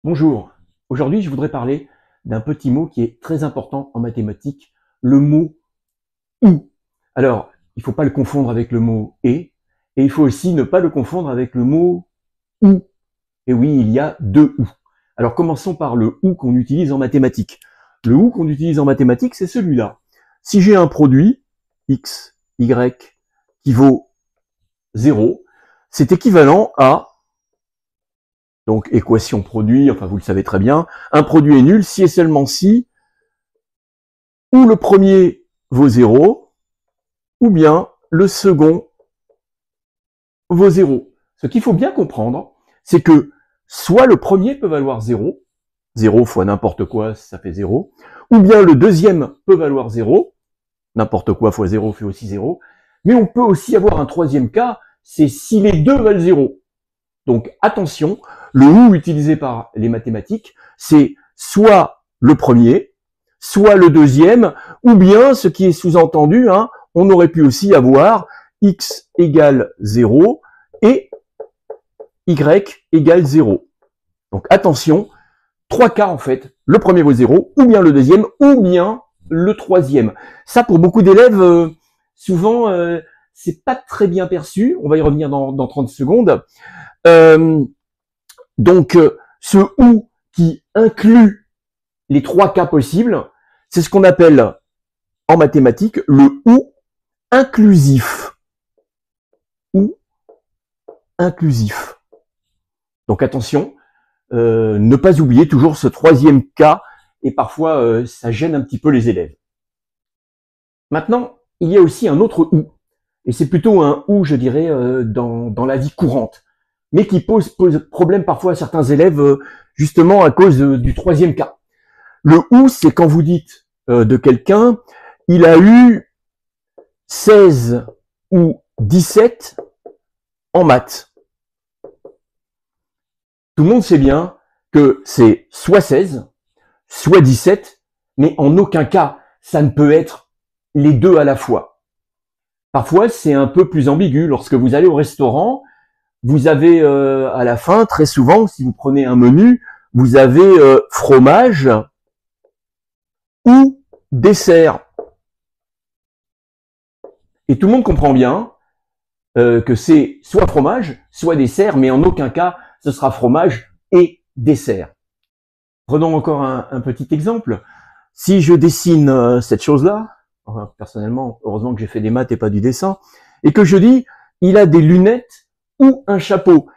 Bonjour, aujourd'hui je voudrais parler d'un petit mot qui est très important en mathématiques, le mot OU. Alors, il ne faut pas le confondre avec le mot et il faut aussi ne pas le confondre avec le mot OU. Et oui, il y a deux OU. Alors commençons par le OU qu'on utilise en mathématiques. Le OU qu'on utilise en mathématiques, c'est celui-là. Si j'ai un produit, x, y, qui vaut 0, c'est équivalent à, donc équation produit, enfin vous le savez très bien, un produit est nul si et seulement si ou le premier vaut 0, ou bien le second vaut 0. Ce qu'il faut bien comprendre, c'est que soit le premier peut valoir 0, 0 fois n'importe quoi, ça fait 0, ou bien le deuxième peut valoir 0, n'importe quoi fois 0 fait aussi 0, mais on peut aussi avoir un troisième cas, c'est si les deux valent 0. Donc attention, le OU utilisé par les mathématiques, c'est soit le premier, soit le deuxième, ou bien ce qui est sous-entendu, on aurait pu aussi avoir x égale 0 et y égale 0. Donc attention, trois cas en fait, le premier vaut 0, ou bien le deuxième, ou bien le troisième. Ça pour beaucoup d'élèves, souvent c'est pas très bien perçu, on va y revenir dans 30 secondes. Donc ce OU qui inclut les trois cas possibles, c'est ce qu'on appelle en mathématiques le OU inclusif. OU inclusif. Donc attention, ne pas oublier toujours ce troisième cas, et parfois ça gêne un petit peu les élèves. Maintenant, il y a aussi un autre OU, et c'est plutôt un OU, je dirais, dans la vie courante, mais qui pose problème parfois à certains élèves, justement à cause du troisième cas. Le OU, c'est quand vous dites de quelqu'un, il a eu 16 ou 17 en maths. Tout le monde sait bien que c'est soit 16, soit 17, mais en aucun cas, ça ne peut être les deux à la fois. Parfois, c'est un peu plus ambigu. Lorsque vous allez au restaurant, vous avez à la fin, très souvent, si vous prenez un menu, vous avez fromage ou dessert. Et tout le monde comprend bien que c'est soit fromage, soit dessert, mais en aucun cas, ce sera fromage et dessert. Prenons encore un petit exemple. Si je dessine cette chose-là, enfin, personnellement, heureusement que j'ai fait des maths et pas du dessin, et que je dis, il a des lunettes ou un chapeau.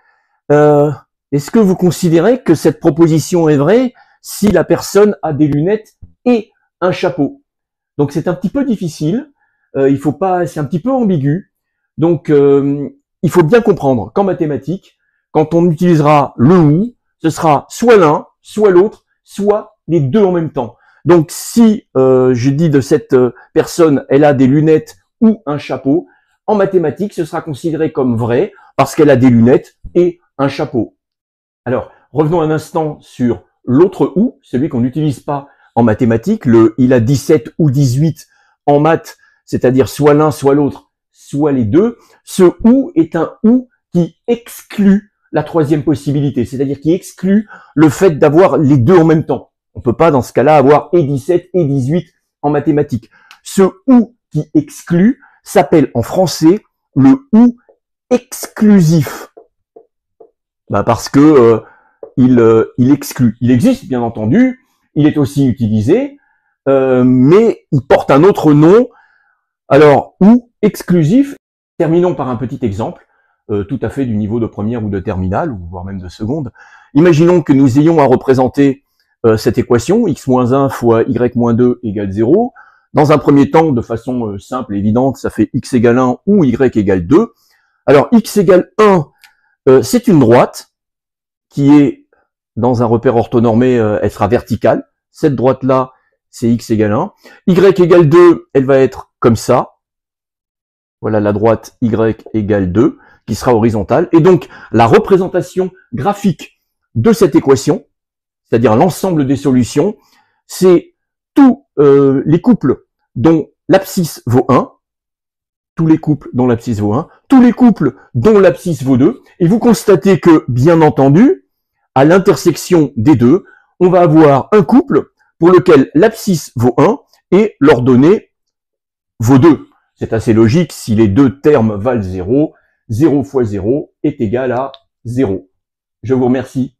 Est-ce que vous considérez que cette proposition est vraie si la personne a des lunettes et un chapeau? Donc c'est un petit peu difficile, il faut pas, c'est un petit peu ambigu. Donc il faut bien comprendre qu'en mathématiques, quand on utilisera le OU, ce sera soit l'un, soit l'autre, soit les deux en même temps. Donc si je dis de cette personne, elle a des lunettes ou un chapeau, en mathématiques, ce sera considéré comme vrai parce qu'elle a des lunettes et un chapeau. Alors, revenons un instant sur l'autre OU, celui qu'on n'utilise pas en mathématiques, il a 17 ou 18 en maths, c'est-à-dire soit l'un, soit l'autre, soit les deux. Ce OU est un OU qui exclut la troisième possibilité, c'est-à-dire qui exclut le fait d'avoir les deux en même temps. On peut pas dans ce cas-là avoir et 17 et 18 en mathématiques. Ce OU qui exclut s'appelle en français le OU exclusif. Parce que il exclut. Il existe bien entendu, il est aussi utilisé, mais il porte un autre nom. Alors, OU exclusif. Terminons par un petit exemple, tout à fait du niveau de première ou de terminale, ou voire même de seconde. Imaginons que nous ayons à représenter cette équation, x-1 fois y-2 égale 0. Dans un premier temps, de façon simple et évidente, ça fait x égale 1 ou y égale 2. Alors, x égale 1, c'est une droite qui est dans un repère orthonormé, elle sera verticale. Cette droite-là, c'est x égale 1. Y égale 2, elle va être comme ça. Voilà la droite y égale 2, qui sera horizontale. Et donc, la représentation graphique de cette équation, c'est-à-dire l'ensemble des solutions, c'est tous les couples dont l'abscisse vaut 1, tous les couples dont l'abscisse vaut 1, tous les couples dont l'abscisse vaut 2, et vous constatez que, bien entendu, à l'intersection des deux, on va avoir un couple pour lequel l'abscisse vaut 1 et l'ordonnée vaut 2. C'est assez logique, si les deux termes valent 0, 0 fois 0 est égal à 0. Je vous remercie.